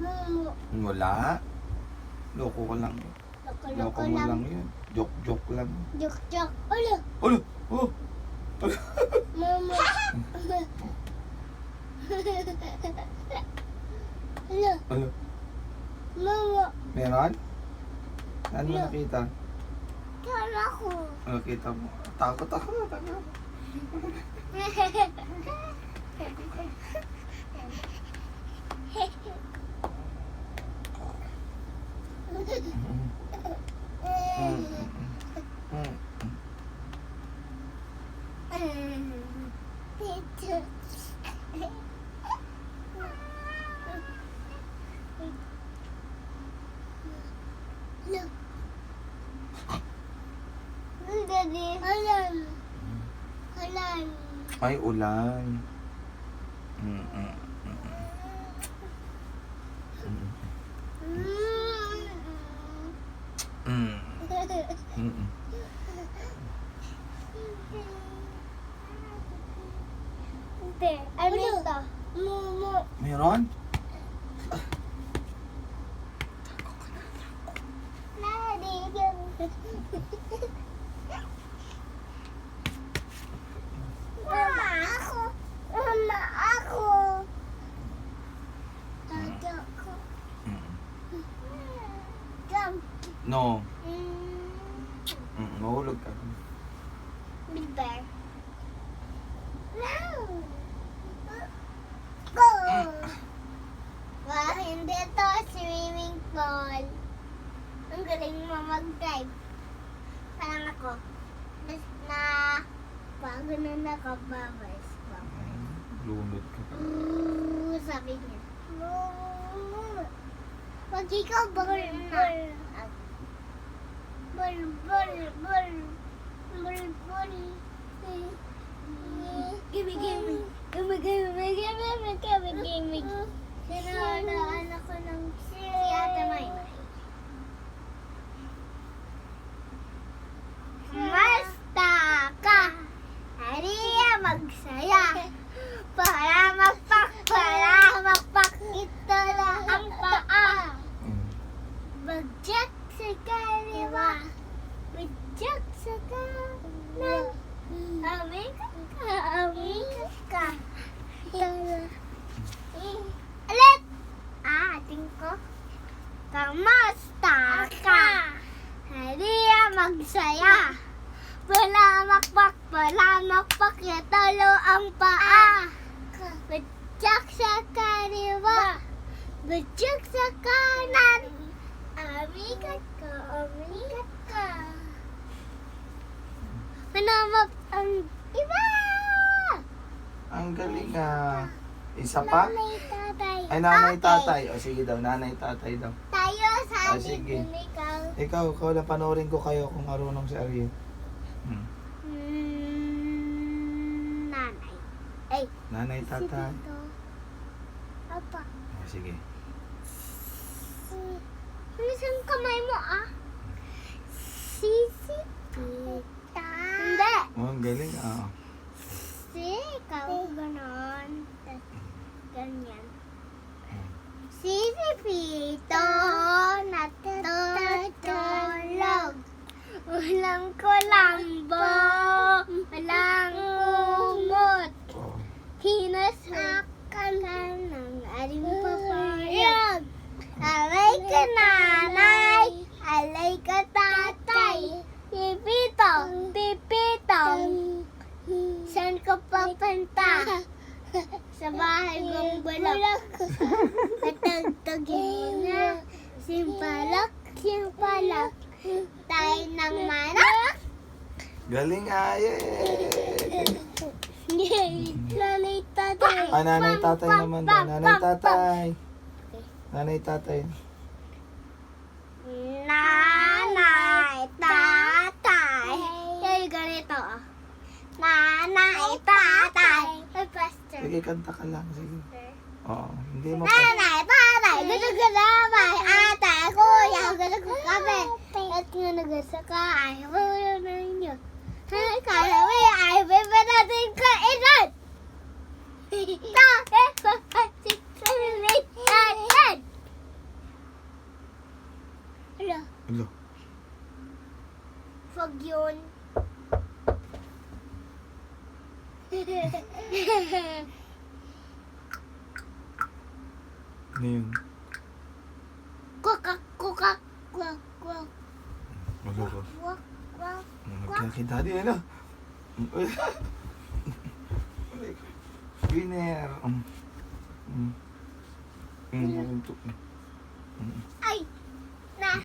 Wala. Loko ko lang. Loko mo lang yun. Joke lang. Joke. Ulo. Ulo! Oh! Mama. Ulo. Ulo! Mama. Meron? Saan mo nakita? Kala ko. Nakita mo. Takot ako. Daddy. Halan. Ay, ulan. Hindi. Ano ito? Mumu. Meron? Daddy. Mama ako. Daddy ako. Jump. No. Mahulog ka. Big bear. No. Go. Wow, hindi to swimming pool. Ang galing mo mag-dive. Parang ako. Na bago na nakababas. Lunod ka. Sabi niya. Pag ikaw ball na. Ball. Gimme. Sinunaan ako ng si Ate Maymay. Basta ka, hariya magsaya. Para magpak, ito lang ang paa. Bagyak sa kaliwa, bagyak sa kanan. Amikat ka. Ulit! Ating ko. Kamusta ka? Haliya magsaya. Palamakpak, ito lang ang paa. Bagyak sa kaliwa, bagyak sa kanan. Amikat ka. Manamap ang iba! Ang galing ah. Isa pa? Nanay, tatay. Ay, nanay, Okay. tatay. O sige daw, nanay, tatay daw. Tayo sa Ah, sige. ikaw. Ikaw lang panoorin ko kayo kung marunong si Ariel. Nanay. Ay, Nanay, tatay. dito. Apa. O sige. Isang kamay mo Sisi tita. Hindi. Oh, ang galing ah. Ikaw. Ganon. Ganyan. Sisi Pito natutulog. Walang kulambo. Walang kumot. Oh. Hinasakan ka ng aling papayag. Alay ka nanay, alay ka tatay. Pipitong, saan ka papunta? Sa bahay kong bulak. Patagtagin na. Simpalak. Tayo ng manok. Galing ah. Yay! Nanay, tatay. Ah, nanay, tatay naman daw. Nanay, tatay. Nanay, tatay. Nanay, tatay. Ay, ganito Nanay, tatay. Ay, pastor. Sige, kanta ka lang. Sige. Oo. Hindi mo pa. Nanay, tatay. Gusto ko naman. Ate, kuya. Gusto ko kape. At nga nagasa ka. Ay, wala na ninyo. Ay, kaya mo ay bebe natin kainan. Ta, 5, 6, 7, 8, 9, 10. Alo. Wag yun. Ano yun? Kukak, kukak, kwak, kwak, Alo ko. kwak, kwak. Nagkakita din, ano? Winner. Yun.